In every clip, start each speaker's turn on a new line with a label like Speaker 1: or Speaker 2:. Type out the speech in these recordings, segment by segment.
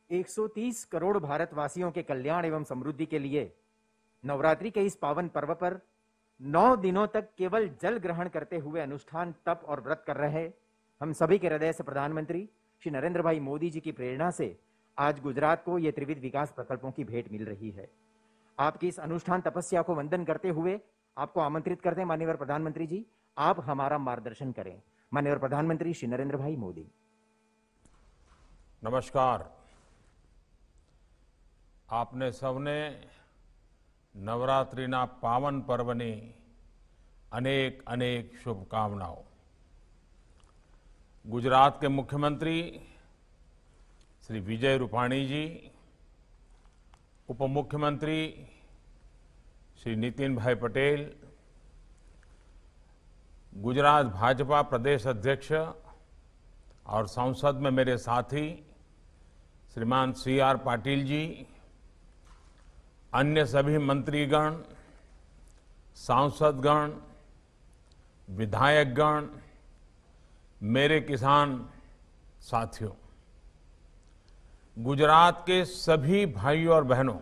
Speaker 1: 130 करोड़ भारतवासियों के कल्याण एवं समृद्धि के लिए नवरात्रि के इस पावन पर्व पर 9 दिनों तक केवल जल ग्रहण करते हुए अनुष्ठान, तप और व्रत कर रहे हम सभी के हृदय से प्रधानमंत्री श्री नरेंद्र भाई मोदी जी की प्रेरणा से आज गुजरात को ये त्रिविध विकास प्रकल्पों की भेंट मिल रही है। आपकी इस अनुष्ठान तपस्या को वंदन करते हुए आपको आमंत्रित करते हैं माननीय प्रधानमंत्री जी, आप हमारा मार्गदर्शन करें। माननीय प्रधानमंत्री श्री नरेंद्र भाई मोदी।
Speaker 2: नमस्कार। आपने सबने नवरात्रिना पावन पर्वनी अनेक अनेक शुभकामनाओं। गुजरात के मुख्यमंत्री श्री विजय रूपाणी जी, उप मुख्यमंत्री श्री नितिन भाई पटेल, गुजरात भाजपा प्रदेश अध्यक्ष और संसद में मेरे साथी श्रीमान CR पाटिल जी, अन्य सभी मंत्रीगण, सांसदगण, विधायकगण, मेरे किसान साथियों, गुजरात के सभी भाइयों और बहनों,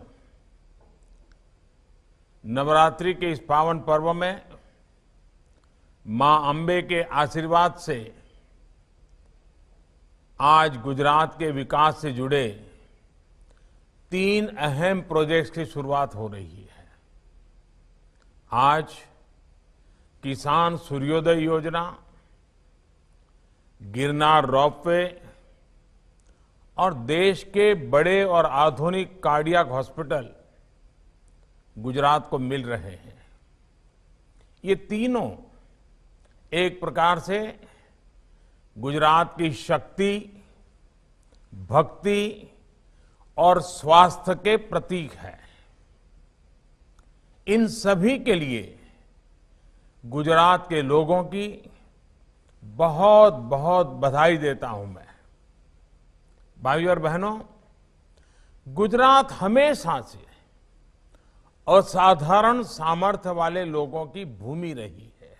Speaker 2: नवरात्रि के इस पावन पर्व में मां अंबे के आशीर्वाद से आज गुजरात के विकास से जुड़े 3 अहम प्रोजेक्ट्स की शुरुआत हो रही है। आज किसान सूर्योदय योजना, गिरनार रोपवे और देश के बड़े और आधुनिक कार्डियक हॉस्पिटल गुजरात को मिल रहे हैं। ये तीनों एक प्रकार से गुजरात की शक्ति, भक्ति और स्वास्थ्य के प्रतीक है। इन सभी के लिए गुजरात के लोगों की बहुत बहुत बधाई देता हूं मैं। भाइयों और बहनों, गुजरात हमेशा से असाधारण सामर्थ्य वाले लोगों की भूमि रही है।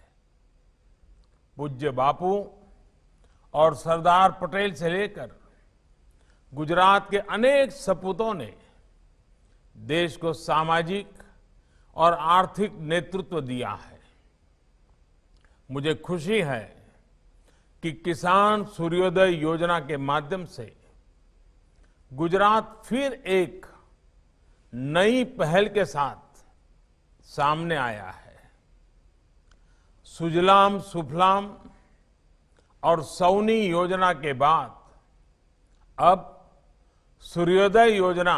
Speaker 2: पूज्य बापू और सरदार पटेल से लेकर गुजरात के अनेक सपूतों ने देश को सामाजिक और आर्थिक नेतृत्व दिया है। मुझे खुशी है कि किसान सूर्योदय योजना के माध्यम से गुजरात फिर एक नई पहल के साथ सामने आया है। सुजलाम सुफलाम और सौनी योजना के बाद अब सूर्योदय योजना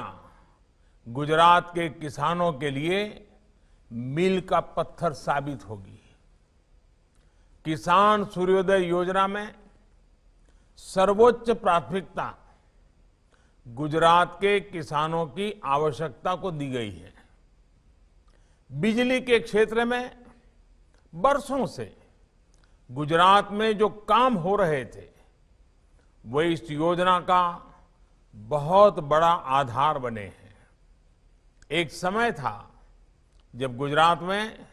Speaker 2: गुजरात के किसानों के लिए मील का पत्थर साबित होगी। किसान सूर्योदय योजना में सर्वोच्च प्राथमिकता गुजरात के किसानों की आवश्यकता को दी गई है। बिजली के क्षेत्र में बरसों से गुजरात में जो काम हो रहे थे, वो इस योजना का बहुत बड़ा आधार बने हैं। एक समय था जब गुजरात में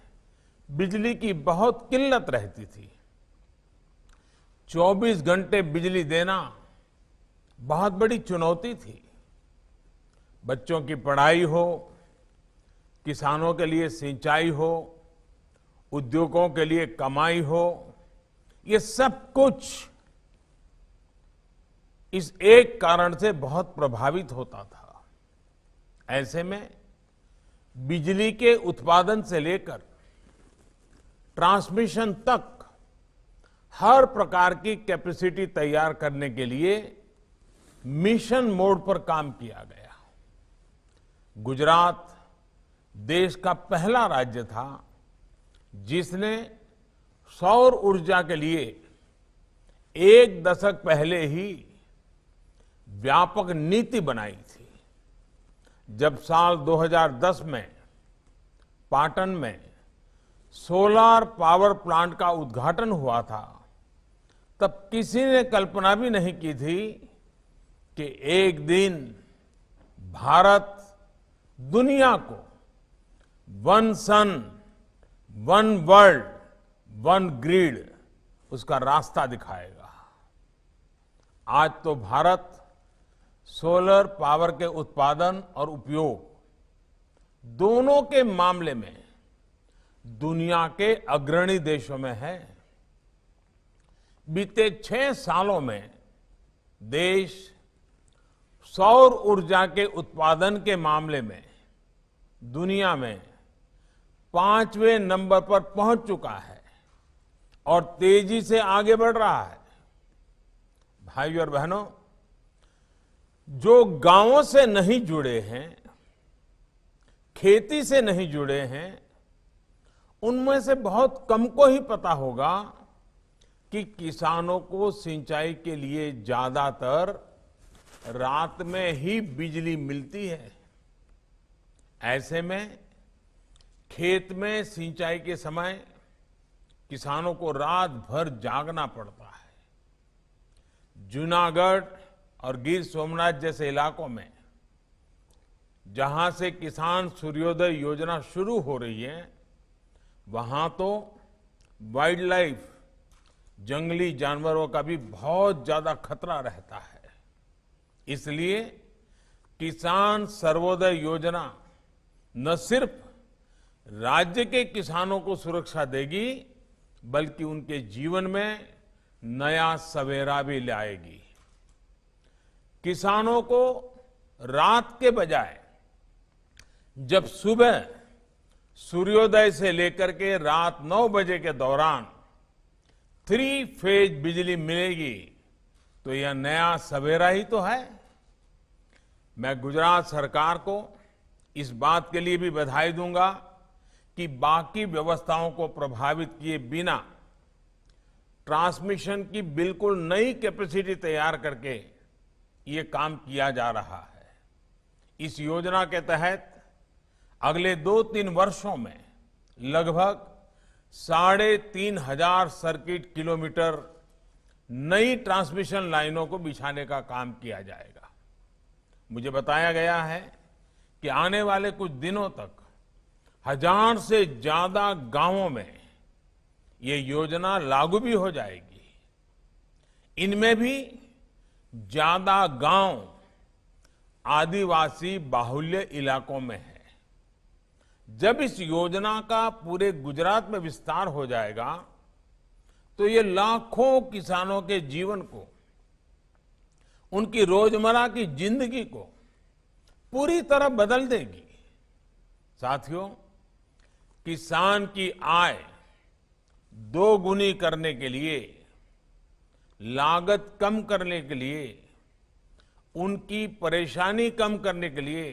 Speaker 2: बिजली की बहुत किल्लत रहती थी। 24 घंटे बिजली देना बहुत बड़ी चुनौती थी। बच्चों की पढ़ाई हो, किसानों के लिए सिंचाई हो, उद्योगों के लिए कमाई हो, ये सब कुछ इस एक कारण से बहुत प्रभावित होता था। ऐसे में बिजली के उत्पादन से लेकर ट्रांसमिशन तक हर प्रकार की कैपेसिटी तैयार करने के लिए मिशन मोड पर काम किया गया। गुजरात देश का पहला राज्य था जिसने सौर ऊर्जा के लिए 1 दशक पहले ही व्यापक नीति बनाई थी। जब साल 2010 में पाटन में सोलर पावर प्लांट का उद्घाटन हुआ था, तब किसी ने कल्पना भी नहीं की थी कि एक दिन भारत दुनिया को 1 सन 1 वर्ल्ड 1 ग्रिड उसका रास्ता दिखाएगा। आज तो भारत सोलर पावर के उत्पादन और उपयोग दोनों के मामले में दुनिया के अग्रणी देशों में है। बीते 6 सालों में देश सौर ऊर्जा के उत्पादन के मामले में दुनिया में 5वें नंबर पर पहुंच चुका है और तेजी से आगे बढ़ रहा है। भाइयों और बहनों, जो गांवों से नहीं जुड़े हैं, खेती से नहीं जुड़े हैं, उनमें से बहुत कम को ही पता होगा कि किसानों को सिंचाई के लिए ज्यादातर रात में ही बिजली मिलती है। ऐसे में खेत में सिंचाई के समय किसानों को रात भर जागना पड़ता है। जूनागढ़ और गिर सोमनाथ जैसे इलाकों में जहां से किसान सूर्योदय योजना शुरू हो रही है, वहां तो वाइल्ड लाइफ, जंगली जानवरों का भी बहुत ज्यादा खतरा रहता है। इसलिए किसान सर्वोदय योजना न सिर्फ राज्य के किसानों को सुरक्षा देगी, बल्कि उनके जीवन में नया सवेरा भी लाएगी। किसानों को रात के बजाय जब सुबह सूर्योदय से लेकर के रात 9 बजे के दौरान 3 फेज बिजली मिलेगी, तो यह नया सवेरा ही तो है। मैं गुजरात सरकार को इस बात के लिए भी बधाई दूंगा कि बाकी व्यवस्थाओं को प्रभावित किए बिना ट्रांसमिशन की बिल्कुल नई कैपेसिटी तैयार करके ये काम किया जा रहा है। इस योजना के तहत अगले 2-3 वर्षों में लगभग 3,500 सर्किट किलोमीटर नई ट्रांसमिशन लाइनों को बिछाने का काम किया जाएगा। मुझे बताया गया है कि आने वाले कुछ दिनों तक 1000 से ज्यादा गांवों में ये योजना लागू भी हो जाएगी। इनमें भी ज्यादा गांव आदिवासी बाहुल्य इलाकों में है। जब इस योजना का पूरे गुजरात में विस्तार हो जाएगा, तो ये लाखों किसानों के जीवन को, उनकी रोजमर्रा की जिंदगी को पूरी तरह बदल देगी। साथियों, किसान की आय दोगुनी करने के लिए, लागत कम करने के लिए, उनकी परेशानी कम करने के लिए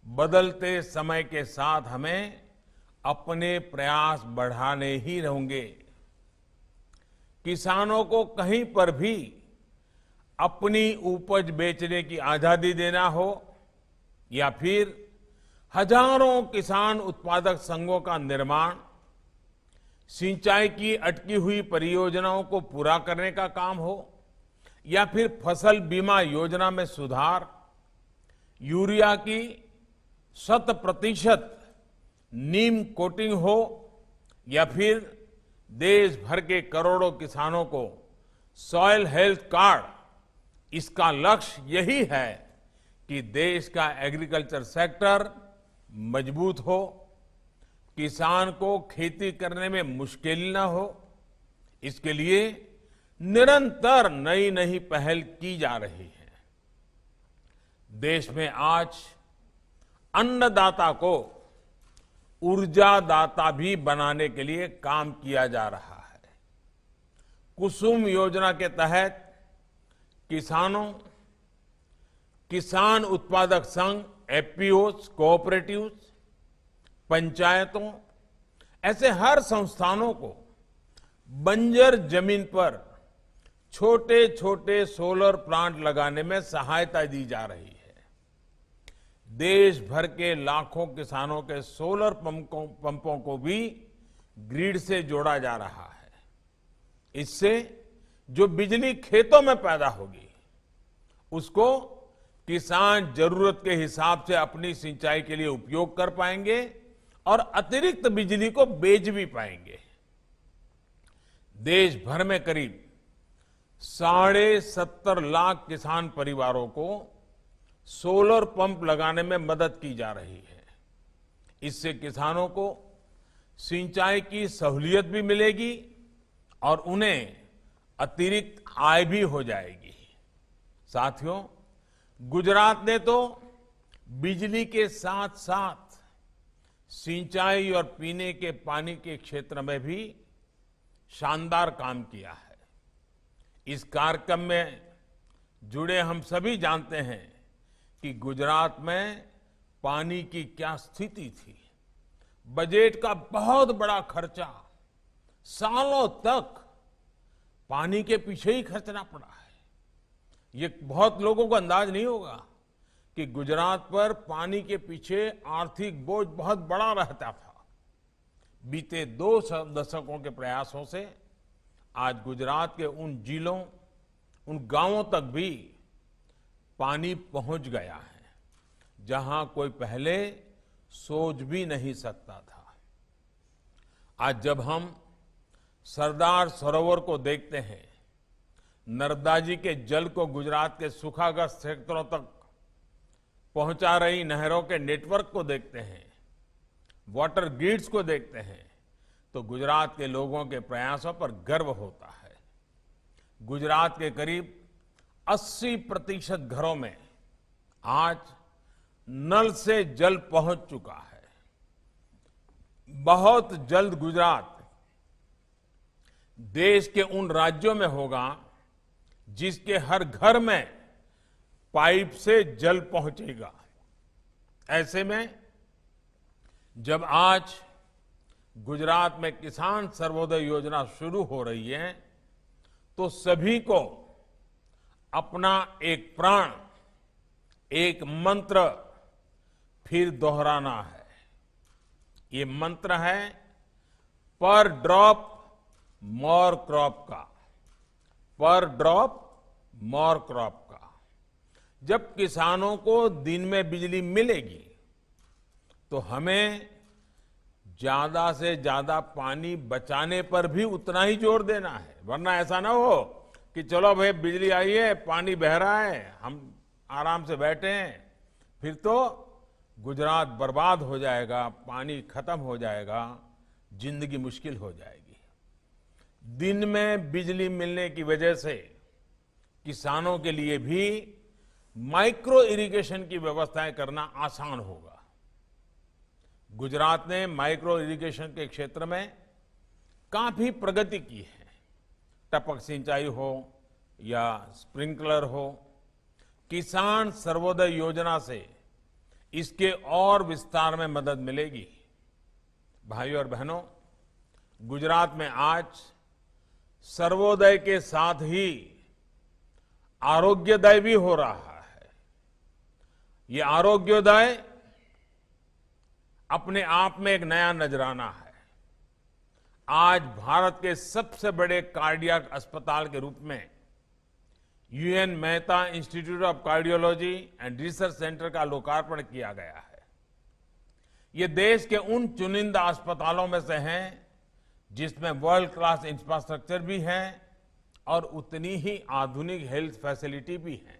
Speaker 2: बदलते समय के साथ हमें अपने प्रयास बढ़ाने ही होंगे। किसानों को कहीं पर भी अपनी उपज बेचने की आजादी देना हो या फिर हजारों किसान उत्पादक संघों का निर्माण, सिंचाई की अटकी हुई परियोजनाओं को पूरा करने का काम हो या फिर फसल बीमा योजना में सुधार, यूरिया की 100% नीम कोटिंग हो या फिर देश भर के करोड़ों किसानों को सॉइल हेल्थ कार्ड, इसका लक्ष्य यही है कि देश का एग्रीकल्चर सेक्टर मजबूत हो, किसान को खेती करने में मुश्किल न हो। इसके लिए निरंतर नई नई पहल की जा रही है। देश में आज अन्नदाता को ऊर्जादाता भी बनाने के लिए काम किया जा रहा है। कुसुम योजना के तहत किसान उत्पादक संघ, एफपीओज, कोऑपरेटिव्स, पंचायतों, ऐसे हर संस्थानों को बंजर जमीन पर छोटे छोटे सोलर प्लांट लगाने में सहायता दी जा रही है। देश भर के लाखों किसानों के सोलर पंपों को भी ग्रिड से जोड़ा जा रहा है। इससे जो बिजली खेतों में पैदा होगी, उसको किसान जरूरत के हिसाब से अपनी सिंचाई के लिए उपयोग कर पाएंगे और अतिरिक्त बिजली को बेच भी पाएंगे। देश भर में करीब 70.5 लाख किसान परिवारों को सोलर पंप लगाने में मदद की जा रही है। इससे किसानों को सिंचाई की सहूलियत भी मिलेगी और उन्हें अतिरिक्त आय भी हो जाएगी। साथियों, गुजरात ने तो बिजली के साथ साथ सिंचाई और पीने के पानी के क्षेत्र में भी शानदार काम किया है। इस कार्यक्रम में जुड़े हम सभी जानते हैं कि गुजरात में पानी की क्या स्थिति थी। बजट का बहुत बड़ा खर्चा, सालों तक पानी के पीछे ही खर्चना पड़ा है। ये बहुत लोगों को अंदाज नहीं होगा कि गुजरात पर पानी के पीछे आर्थिक बोझ बहुत बड़ा रहता था। बीते 2 दशकों के प्रयासों से आज गुजरात के उन जिलों, उन गांवों तक भी पानी पहुंच गया है जहां कोई पहले सोच भी नहीं सकता था। आज जब हम सरदार सरोवर को देखते हैं, नर्मदा जी के जल को गुजरात के सूखाग्रस्त क्षेत्रों तक पहुंचा रही नहरों के नेटवर्क को देखते हैं, वाटर ग्रिड्स को देखते हैं, तो गुजरात के लोगों के प्रयासों पर गर्व होता है। गुजरात के करीब 80% घरों में आज नल से जल पहुंच चुका है। बहुत जल्द गुजरात देश के उन राज्यों में होगा जिसके हर घर में पाइप से जल पहुंचेगा। ऐसे में जब आज गुजरात में किसान सर्वोदय योजना शुरू हो रही है, तो सभी को अपना एक प्राण, एक मंत्र फिर दोहराना है। ये मंत्र है पर ड्रॉप मोर क्रॉप का। पर ड्रॉप मोर क्रॉप का। जब किसानों को दिन में बिजली मिलेगी तो हमें ज्यादा से ज्यादा पानी बचाने पर भी उतना ही जोर देना है, वरना ऐसा ना हो कि चलो भाई बिजली आई है, पानी बह रहा है, हम आराम से बैठे हैं, फिर तो गुजरात बर्बाद हो जाएगा, पानी खत्म हो जाएगा, जिंदगी मुश्किल हो जाएगी। दिन में बिजली मिलने की वजह से किसानों के लिए भी माइक्रो इरिगेशन की व्यवस्थाएं करना आसान होगा। गुजरात ने माइक्रो इरिगेशन के क्षेत्र में काफी प्रगति की है। टपक सिंचाई हो या स्प्रिंकलर हो, किसान सर्वोदय योजना से इसके और विस्तार में मदद मिलेगी। भाइयों और बहनों, गुजरात में आज सर्वोदय के साथ ही आरोग्योदय भी हो रहा है। ये आरोग्योदय अपने आप में एक नया नजराना है। आज भारत के सबसे बड़े कार्डियक अस्पताल के रूप में UN Mehta institute of cardiology and research centre का लोकार्पण किया गया है। ये देश के उन चुनिंदा अस्पतालों में से हैं जिसमें वर्ल्ड क्लास इंफ्रास्ट्रक्चर भी है और उतनी ही आधुनिक हेल्थ फैसिलिटी भी है।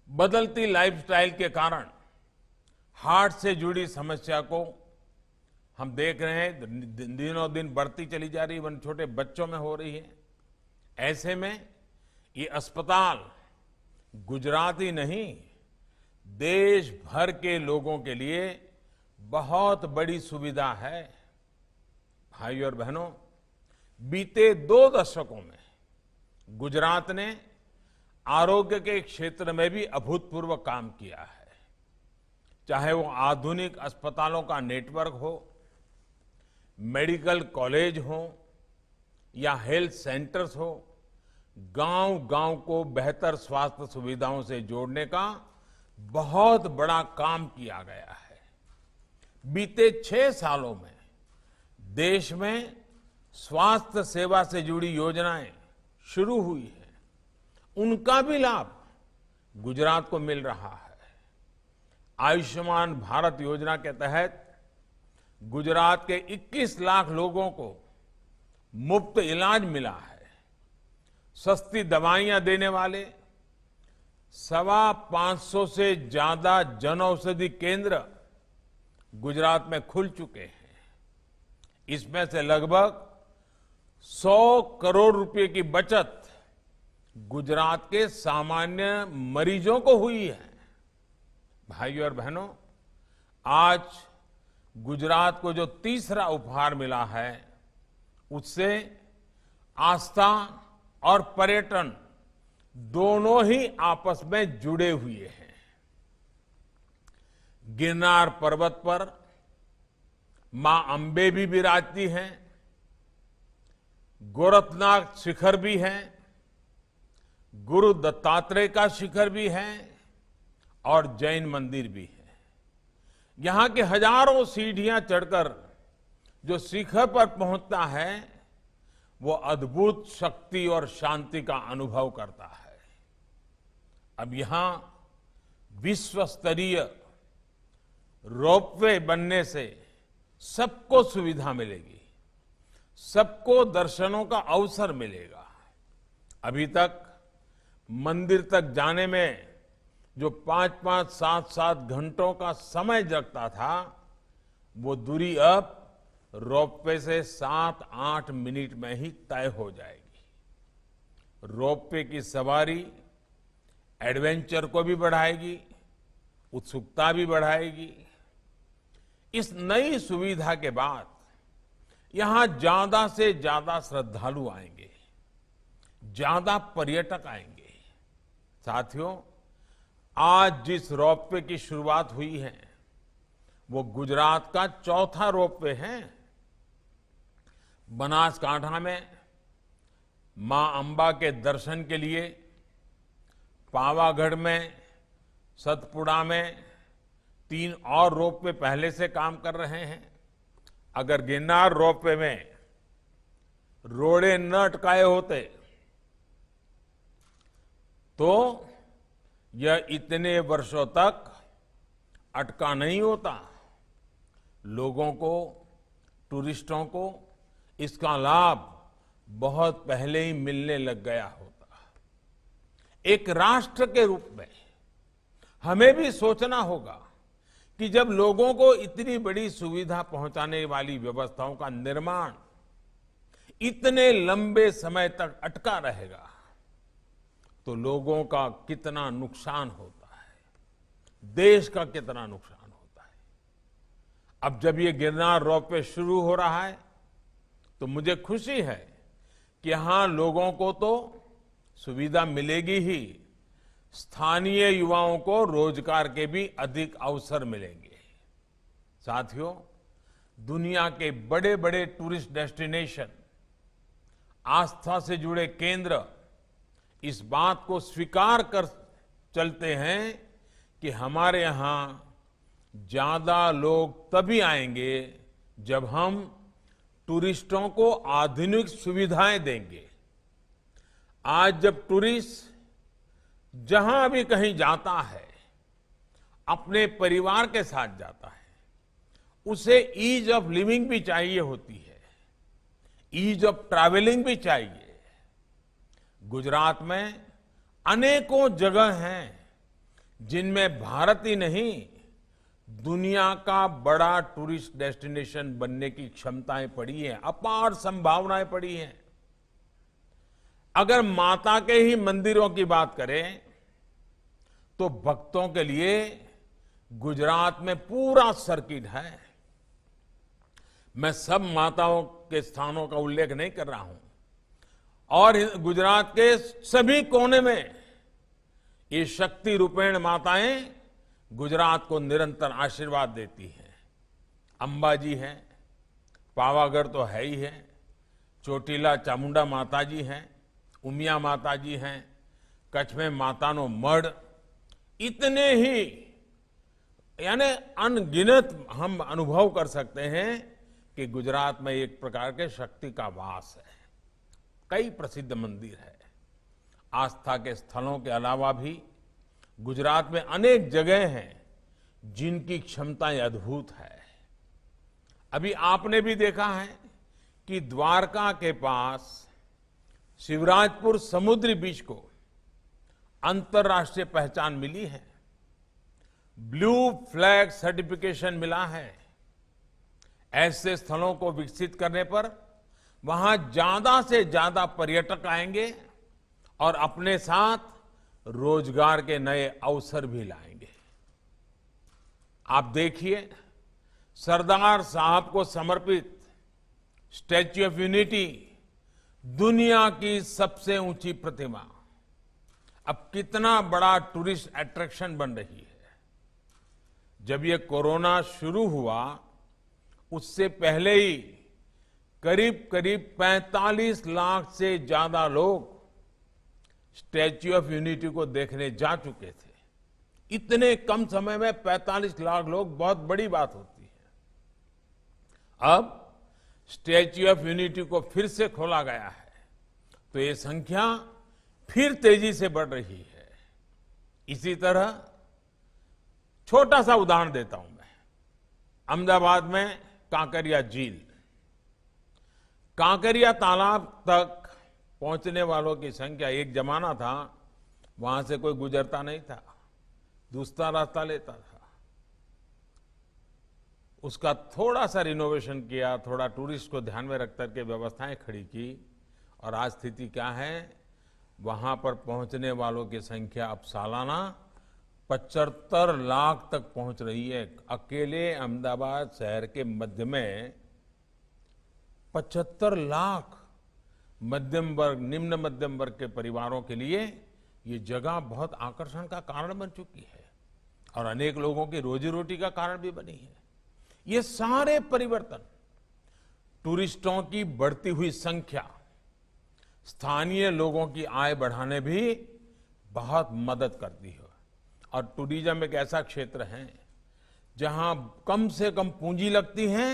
Speaker 2: बदलती लाइफस्टाइल के कारण हार्ट से जुड़ी समस्या को हम देख रहे हैं, दिनों दिन बढ़ती चली जा रही है, छोटे बच्चों में हो रही है। ऐसे में ये अस्पताल गुजरात ही नहीं, देश भर के लोगों के लिए बहुत बड़ी सुविधा है। भाइयों और बहनों, बीते 2 दशकों में गुजरात ने आरोग्य के क्षेत्र में भी अभूतपूर्व काम किया है। चाहे वो आधुनिक अस्पतालों का नेटवर्क हो, मेडिकल कॉलेज हो या हेल्थ सेंटर्स हो, गांव-गांव को बेहतर स्वास्थ्य सुविधाओं से जोड़ने का बहुत बड़ा काम किया गया है। बीते 6 सालों में देश में स्वास्थ्य सेवा से जुड़ी योजनाएं शुरू हुई हैं, उनका भी लाभ गुजरात को मिल रहा है। आयुष्मान भारत योजना के तहत गुजरात के 21 लाख लोगों को मुफ्त इलाज मिला है। सस्ती दवाइयां देने वाले 525 से ज्यादा जन औषधि केंद्र गुजरात में खुल चुके हैं। इसमें से लगभग 100 करोड़ रुपए की बचत गुजरात के सामान्य मरीजों को हुई है। भाइयों और बहनों, आज गुजरात को जो तीसरा उपहार मिला है, उससे आस्था और पर्यटन दोनों ही आपस में जुड़े हुए हैं। गिरनार पर्वत पर मां अंबे भी विराजती हैं, गोरखनाथ शिखर भी है, गुरु दत्तात्रेय का शिखर भी है और जैन मंदिर भी है। यहां के हजारों सीढ़ियां चढ़कर जो शिखर पर पहुंचता है, वो अद्भुत शक्ति और शांति का अनुभव करता है। अब यहां विश्व स्तरीय रोपवे बनने से सबको सुविधा मिलेगी, सबको दर्शनों का अवसर मिलेगा। अभी तक मंदिर तक जाने में जो 5-5, 7-7 घंटों का समय लगता था, वो दूरी अब रोपवे से 7-8 मिनट में ही तय हो जाएगी। रोपवे की सवारी एडवेंचर को भी बढ़ाएगी, उत्सुकता भी बढ़ाएगी। इस नई सुविधा के बाद यहां ज्यादा से ज्यादा श्रद्धालु आएंगे, ज्यादा पर्यटक आएंगे। साथियों, आज जिस रोपवे की शुरुआत हुई है, वो गुजरात का चौथा रोपवे है। बनासकांठा में मां अंबा के दर्शन के लिए, पावागढ़ में, सतपुड़ा में 3 और रोपवे पहले से काम कर रहे हैं। अगर गिरनार रोपवे में रोड़े न अटकाए होते तो यह इतने वर्षों तक अटका नहीं होता। लोगों को, टूरिस्टों को इसका लाभ बहुत पहले ही मिलने लग गया होता। एक राष्ट्र के रूप में हमें भी सोचना होगा कि जब लोगों को इतनी बड़ी सुविधा पहुंचाने वाली व्यवस्थाओं का निर्माण इतने लंबे समय तक अटका रहेगा, तो लोगों का कितना नुकसान होता है, देश का कितना नुकसान होता है। अब जब ये गिरनार रोपवे शुरू हो रहा है, तो मुझे खुशी है कि यहां लोगों को तो सुविधा मिलेगी ही, स्थानीय युवाओं को रोजगार के भी अधिक अवसर मिलेंगे। साथियों, दुनिया के बड़े बड़े टूरिस्ट डेस्टिनेशन, आस्था से जुड़े केंद्र इस बात को स्वीकार कर चलते हैं कि हमारे यहां ज्यादा लोग तभी आएंगे जब हम टूरिस्टों को आधुनिक सुविधाएं देंगे। आज जब टूरिस्ट जहां भी कहीं जाता है, अपने परिवार के साथ जाता है, उसे ईज ऑफ लिविंग भी चाहिए होती है, ईज ऑफ ट्रैवलिंग भी चाहिए। गुजरात में अनेकों जगह हैं जिनमें भारत ही नहीं, दुनिया का बड़ा टूरिस्ट डेस्टिनेशन बनने की क्षमताएं पड़ी हैं, अपार संभावनाएं पड़ी हैं। अगर माता के ही मंदिरों की बात करें, तो भक्तों के लिए गुजरात में पूरा सर्किट है। मैं सब माताओं के स्थानों का उल्लेख नहीं कर रहा हूं, और गुजरात के सभी कोने में ये शक्ति रूपेण माताएं गुजरात को निरंतर आशीर्वाद देती हैं। अंबाजी है, पावागढ़ तो है ही है, ચોટીલા ચાमुंडा माता जी हैं, उमिया माता जी हैं, कच्छ में मातानो मढ़, इतने ही यानी अनगिनत हम अनुभव कर सकते हैं कि गुजरात में एक प्रकार के शक्ति का वास है। कई प्रसिद्ध मंदिर है। आस्था के स्थलों के अलावा भी गुजरात में अनेक जगह हैं जिनकी क्षमताएं अद्भुत है। अभी आपने भी देखा है कि द्वारका के पास शिवराजपुर समुद्री बीच को अंतर्राष्ट्रीय पहचान मिली है, ब्लू फ्लैग सर्टिफिकेशन मिला है। ऐसे स्थलों को विकसित करने पर वहां ज्यादा से ज्यादा पर्यटक आएंगे और अपने साथ रोजगार के नए अवसर भी लाएंगे। आप देखिए, सरदार साहब को समर्पित स्टैच्यू ऑफ यूनिटी, दुनिया की सबसे ऊंची प्रतिमा, अब कितना बड़ा टूरिस्ट अट्रैक्शन बन रही है। जब ये कोरोना शुरू हुआ, उससे पहले ही करीब करीब 45 लाख से ज्यादा लोग स्टैच्यू ऑफ यूनिटी को देखने जा चुके थे। इतने कम समय में 45 लाख लोग बहुत बड़ी बात होती है। अब स्टैच्यू ऑफ यूनिटी को फिर से खोला गया है, तो ये संख्या फिर तेजी से बढ़ रही है। इसी तरह छोटा सा उदाहरण देता हूं मैं। अहमदाबाद में कांकरिया झील, कांकरिया तालाब तक पहुंचने वालों की संख्या, एक जमाना था वहां से कोई गुजरता नहीं था, दूसरा रास्ता लेता था। उसका थोड़ा सा रिनोवेशन किया, थोड़ा टूरिस्ट को ध्यान में रख करके व्यवस्थाएं खड़ी की, और आज स्थिति क्या है, वहां पर पहुंचने वालों की संख्या अब सालाना 75 लाख तक पहुंच रही है। अकेले अहमदाबाद शहर के मध्य में 75 लाख मध्यम वर्ग, निम्न मध्यम वर्ग के परिवारों के लिए ये जगह बहुत आकर्षण का कारण बन चुकी है और अनेक लोगों की रोजी रोटी का कारण भी बनी है। ये सारे परिवर्तन, टूरिस्टों की बढ़ती हुई संख्या, स्थानीय लोगों की आय बढ़ाने भी बहुत मदद करती है। और टूरिज्म एक ऐसा क्षेत्र है जहां कम से कम पूंजी लगती है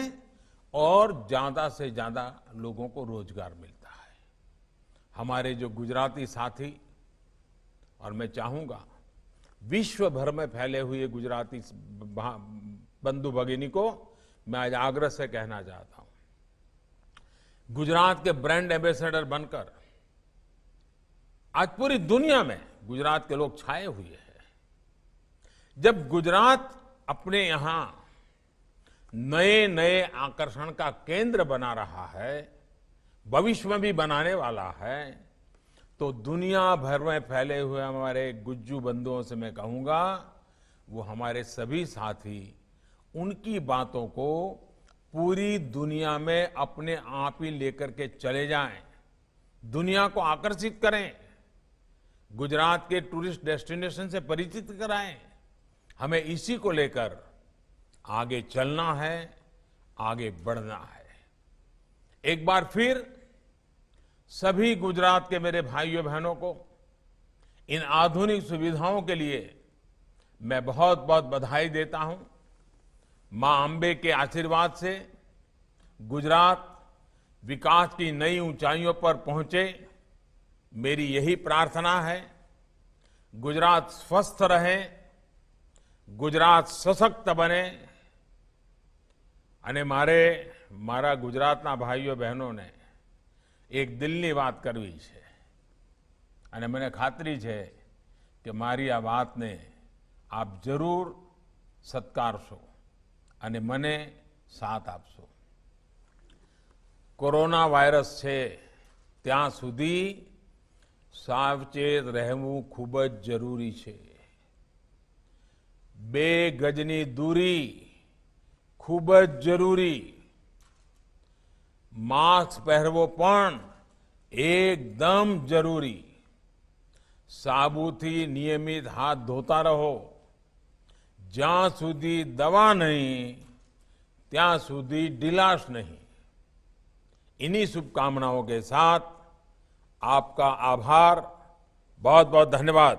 Speaker 2: और ज्यादा से ज्यादा लोगों को रोजगार मिलता है। हमारे जो गुजराती साथी, और मैं चाहूंगा विश्व भर में फैले हुए गुजराती बंधु भगिनी को मैं आज आग्रह से कहना चाहता हूं, गुजरात के ब्रांड एम्बेसडर बनकर आज पूरी दुनिया में गुजरात के लोग छाए हुए हैं। जब गुजरात अपने यहां नए नए आकर्षण का केंद्र बना रहा है, भविष्य में भी बनाने वाला है, तो दुनिया भर में फैले हुए हमारे गुज्जू बंधुओं से मैं कहूंगा, वो हमारे सभी साथी उनकी बातों को पूरी दुनिया में अपने आप ही लेकर के चले जाएं, दुनिया को आकर्षित करें, गुजरात के टूरिस्ट डेस्टिनेशन से परिचित कराएं। हमें इसी को लेकर आगे चलना है, आगे बढ़ना है। एक बार फिर सभी गुजरात के मेरे भाइयों बहनों को इन आधुनिक सुविधाओं के लिए मैं बहुत बहुत बधाई देता हूं। मां अंबे के आशीर्वाद से गुजरात विकास की नई ऊंचाइयों पर पहुंचे, मेरी यही प्रार्थना है। गुजरात स्वस्थ रहे, गुजरात सशक्त बने। અને મારા ગુજરાતના ભાઈઓ બહેનોને એક દિલની વાત કરવી છે અને મને ખાતરી છે કે મારી આ વાતને આપ જરૂર સત્કારશો અને મને સાથ આપશો। કોરોના વાયરસ છે ત્યાં સુધી સાવચેત રહેવું ખૂબ જ જરૂરી છે। 2 ગજની दूरी खूब ज जरूरी, मास्क पहरवो पण एकदम जरूरी, साबुथी नियमित हाथ धोता रहो, ज्यां सुधी दवा नहीं त्यां सुधी ढिलाश नहीं। इन्हीं शुभकामनाओं के साथ आपका आभार, बहुत बहुत धन्यवाद।